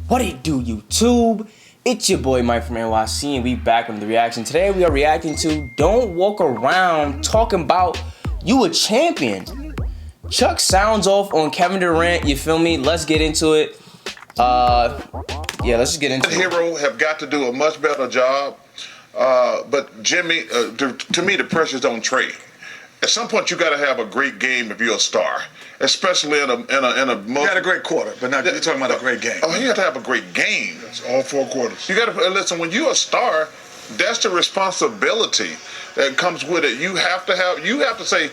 What it do, YouTube? It's your boy Mike from NYC, and we back with the reaction. Today we are reacting to Don't Walk Around Talking About You a Champion. Chuck sounds off on Kevin Durant, you feel me? Let's get into it. Yeah, let's just get into it. Hero have got to do a much better job. But Jimmy, to me, the pressure's on Trey. At some point, you got to have a great game if you're a star, especially in a. He had a great quarter, but now you're talking about a great game. Oh, he had to have a great game. It's all four quarters. You got to listen. When you're a star, that's the responsibility that comes with it. You have to say,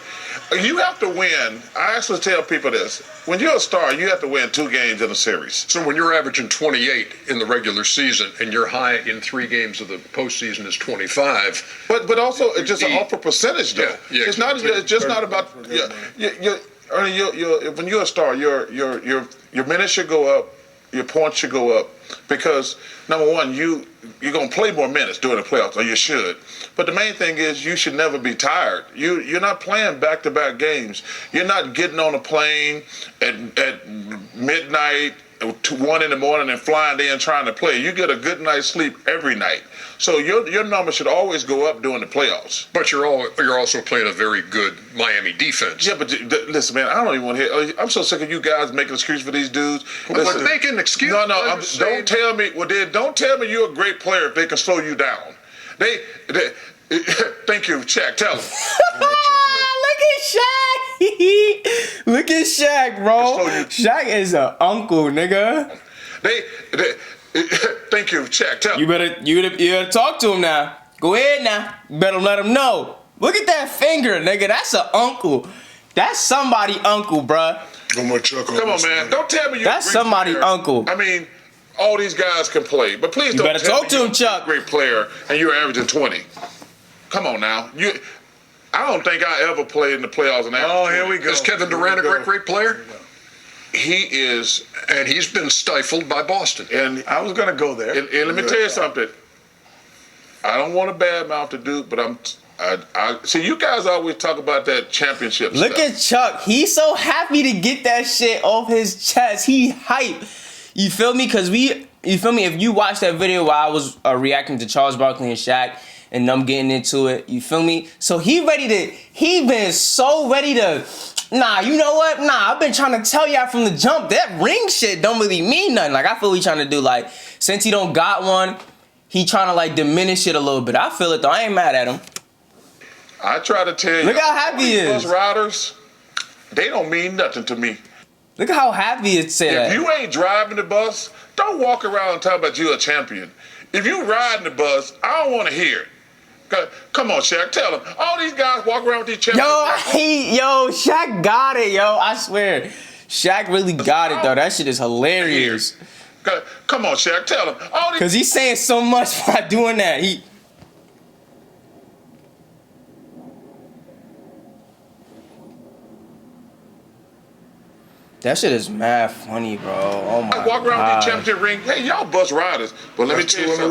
you have to win. I actually tell people this: when you're a star, you have to win 2 games in a series. So when you're averaging 28 in the regular season and your high in 3 games of the postseason is 25, but also it's just an offer percentage though. Yeah, it's not. It's just not about. When you're a star, your minutes should go up, your points should go up, because number one, you're gonna play more minutes during the playoffs, or you should. But the main thing is you should never be tired. You're not playing back-to-back games. You're not getting on a plane at midnight to 1 in the morning and flying in trying to play. You get a good night's sleep every night. So your number should always go up during the playoffs. but you're also playing a very good Miami defense. Yeah, but listen, man, I don't even want to hear. I'm so sick of you guys making excuses for these dudes. But making an excuse? No, don't tell me. Well, then don't tell me you're a great player if they can slow you down. They thank you, Shaq. Tell them. Look at Shaq. Look at Shaq, bro. Shaq is an uncle, nigga. Thank you, Shaq. Tell them. You better talk to him now. Go ahead now. You better let him know. Look at that finger, nigga. That's an uncle. That's somebody uncle, bruh. Come on, man. Don't tell me you're That's a great somebody player. uncle. I mean, all these guys can play, but please don't better tell talk me to you're him, Chuck. a great player and you're averaging 20. Come on now. I don't think I ever played in the playoffs. Oh, here we go. Is Kevin Durant a great player? He is, And he's been stifled by Boston. and I was going to go there. And let me tell you something. I don't want to badmouth the dude, but I see you guys always talk about that championship Look stuff. at Chuck. He's so happy to get that shit off his chest. He hype. You feel me? Because you feel me? If you watch that video where I was reacting to Charles Barkley and Shaq and them getting into it, you feel me? So he been so ready to, nah, you know what? Nah, I've been trying to tell y'all from the jump, that ring shit don't really mean nothing. Like, I feel he trying to do, like, since he don't got one, he trying to, like, diminish it a little bit. I feel it, though. I ain't mad at him. I try to tell you. Look how happy he is. Bus riders, they don't mean nothing to me. Look at how happy it said. If you ain't driving the bus, don't walk around and talk about you a champion. If you riding the bus, I don't want to hear it. Come on, Shaq, tell them. All these guys walk around with these champions. Yo, Shaq got it, yo. I swear. Shaq really got it, though. That shit is hilarious. Come on, Shaq, tell them. Because he's saying so much by doing that. That shit is mad funny, bro. Oh my god. Walk around with these championship ring. Hey, y'all bus riders. But let me tell you something.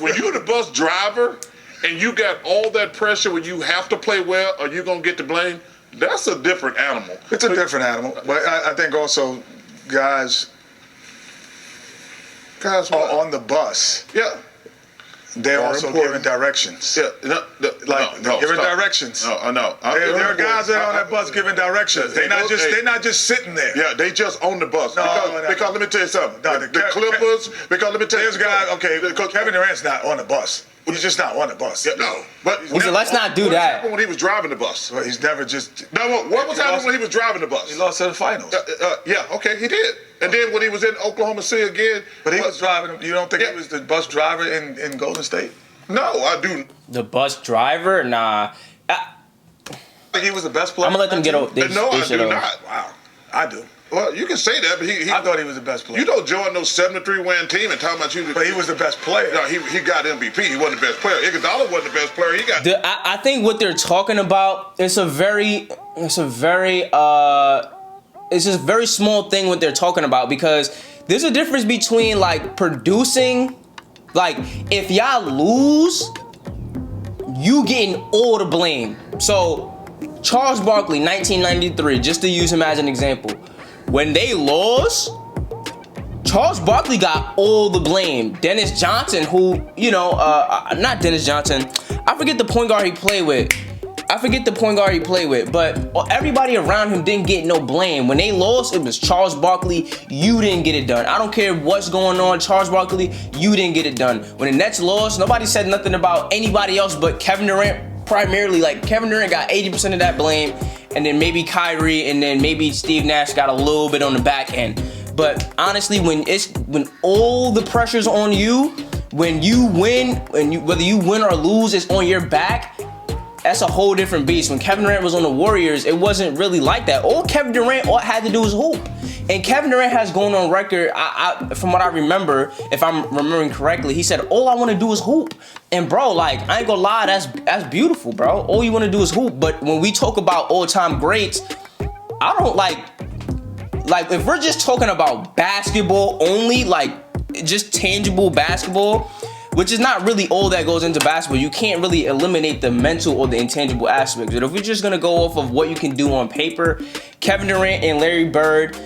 When you're the bus driver and you got all that pressure when you have to play well or you're going to get the blame, that's a different animal. It's a different animal. But I think also guys on the bus, Yeah. they're also giving directions. Yeah. Giving directions. No. There are guys that are on that bus giving directions. They're not just sitting there. Yeah, they just on the bus. No, because let me tell you something. No, the Clippers, because let me tell you There's guys, okay, Kevin Durant's not on the bus. He's just not on the bus. Yeah, no. But He said, let's not do what that. happened when he was driving the bus? Well, he's never just... No, what was happening when he was driving the bus? He lost to the finals. Yeah, okay, he did. And then when he was in Oklahoma City again... But he was driving... You don't think he was the bus driver in Golden State? No, I do. The bus driver? Nah. I think he was the best player? I'm going to let them get over. No, I do not. Wow. I do. Well, you can say that, but I thought he was the best player. You don't join no 73-win team and talk about you. But he was the best player. No, he got MVP. He wasn't the best player. Iguodala wasn't the best player. He got. I think what they're talking about, it's a very small thing what they're talking about, because there's a difference between, like, producing. Like, if y'all lose, you getting all the blame. So, Charles Barkley, 1993, just to use him as an example. When they lost, Charles Barkley got all the blame. Dennis Johnson, who, not Dennis Johnson. I forget the point guard he played with. But everybody around him didn't get no blame. When they lost, it was Charles Barkley. You didn't get it done. I don't care what's going on, Charles Barkley. You didn't get it done. When the Nets lost, nobody said nothing about anybody else but Kevin Durant. Primarily, like Kevin Durant got 80% of that blame, and then maybe Kyrie, and then maybe Steve Nash got a little bit on the back end. But honestly, when all the pressure's on you, when you win, whether you win or lose, it's on your back. That's a whole different beast. When Kevin Durant was on the Warriors, it wasn't really like that. All Kevin Durant had to do was hoop. And Kevin Durant has gone on record, from what I remember, if I'm remembering correctly, he said, all I want to do is hoop. And bro, like, I ain't gonna lie, that's beautiful, bro. All you want to do is hoop. But when we talk about all-time greats, I don't like if we're just talking about basketball only, like just tangible basketball, which is not really all that goes into basketball. You can't really eliminate the mental or the intangible aspects. But if we're just gonna go off of what you can do on paper, Kevin Durant and Larry Bird,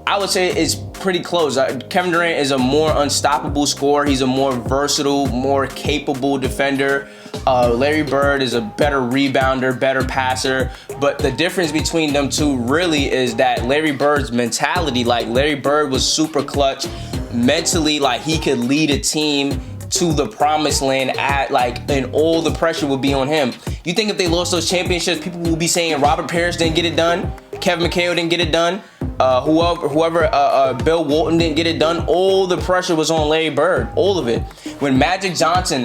I would say it's pretty close. Kevin Durant is a more unstoppable scorer. He's a more versatile, more capable defender. Larry Bird is a better rebounder, better passer. But the difference between them two really is that Larry Bird's mentality, like Larry Bird was super clutch mentally, like he could lead a team to the promised land and all the pressure would be on him. You think if they lost those championships, people will be saying Robert Parrish didn't get it done, Kevin McHale didn't get it done, Bill Walton didn't get it done. All the pressure was on Larry Bird, all of it. When Magic Johnson,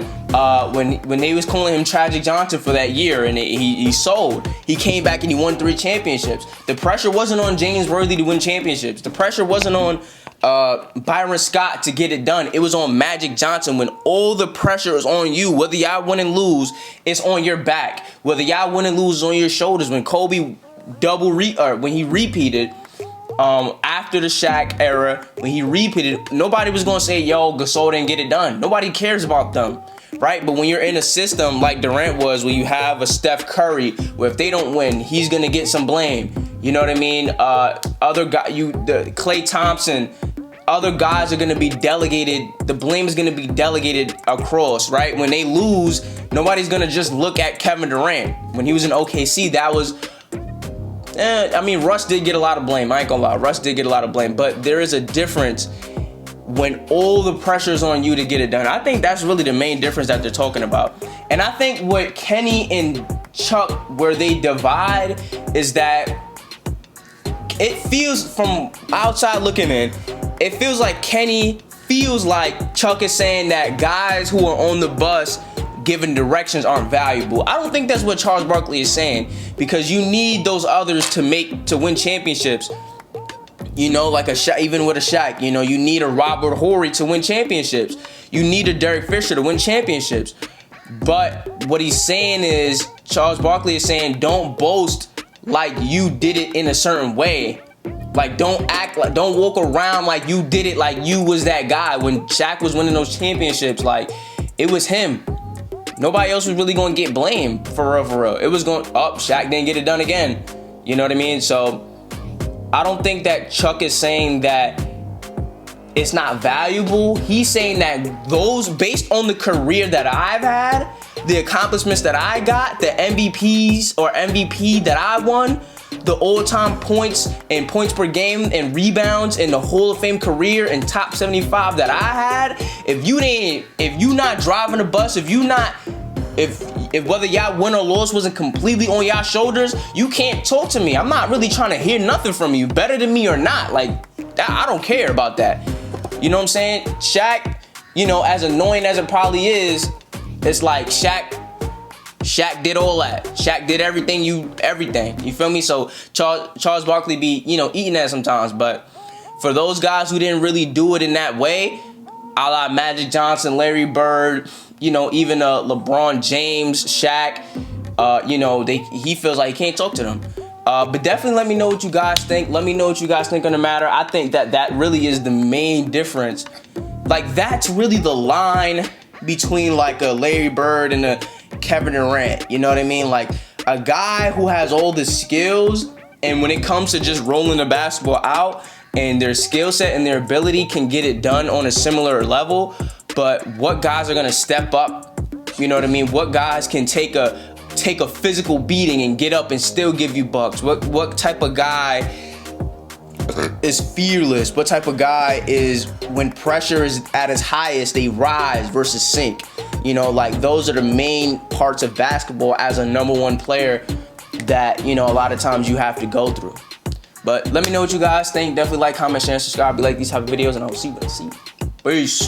when they was calling him Tragic Johnson for that year, and he sold, he came back and he won 3 championships. The pressure wasn't on James Worthy to win championships. The pressure wasn't on Byron Scott to get it done. It was on Magic Johnson. When all the pressure is on you, whether y'all win and lose, it's on your back. Whether y'all win and lose is on your shoulders. When Kobe when he repeated after the Shaq era, when he repeated, nobody was gonna say, yo, Gasol didn't get it done. Nobody cares about them, right? But when you're in a system like Durant was, where you have a Steph Curry, where if they don't win, he's gonna get some blame. You know what I mean? Other guy, Klay Thompson, other guys are gonna be delegated. The blame is gonna be delegated across, right? When they lose, nobody's gonna just look at Kevin Durant. When he was in OKC, that was. Russ did get a lot of blame. I ain't gonna lie. Russ did get a lot of blame. But there is a difference when all the pressure is on you to get it done. I think that's really the main difference that they're talking about. And I think what Kenny and Chuck, where they divide, is that it feels, from outside looking in, it feels like Kenny feels like Chuck is saying that guys who are on the bus giving directions aren't valuable. I don't think that's what Charles Barkley is saying, because you need those others to win championships. Like even with a Shaq, you need a Robert Horry to win championships. You need a Derek Fisher to win championships. But what he's saying is, Charles Barkley is saying, don't boast like you did it in a certain way. Like, don't walk around like you did it, like you was that guy. When Shaq was winning those championships, like, it was him. Nobody else was really going to get blamed, for real. It was going, Shaq didn't get it done again. You know what I mean? So, I don't think that Chuck is saying that it's not valuable. He's saying that those, based on the career that I've had, the accomplishments that I got, the MVPs or MVP that I won, the all-time points and points per game and rebounds in the Hall of Fame career and top 75 that I had, if you not driving the bus, if whether y'all win or loss wasn't completely on y'all shoulders, you can't talk to me. I'm not really trying to hear nothing from you, better than me or not. Like, I don't care about that. You know what I'm saying? Shaq, as annoying as it probably is, it's like Shaq did all that. Shaq did everything. You feel me? So Charles Barkley be, eating that sometimes. But for those guys who didn't really do it in that way, a la Magic Johnson, Larry Bird, even LeBron James, Shaq, he feels like he can't talk to them. But definitely let me know what you guys think. Let me know what you guys think on the matter. I think that really is the main difference. Like, that's really the line between like a Larry Bird and a Kevin Durant. You know what I mean? Like, a guy who has all the skills, and when it comes to just rolling the basketball out, and their skill set and their ability can get it done on a similar level. But what guys are gonna step up? You know what I mean? What guys can take a physical beating and get up and still give you bucks? What type of guy is fearless? What type of guy is, when pressure is at its highest, they rise versus sink? You know, like, those are the main parts of basketball as a number one player that, you know, a lot of times you have to go through. But let me know what you guys think. Definitely like, comment, share, and subscribe. If you like these type of videos, and I will see you. Peace.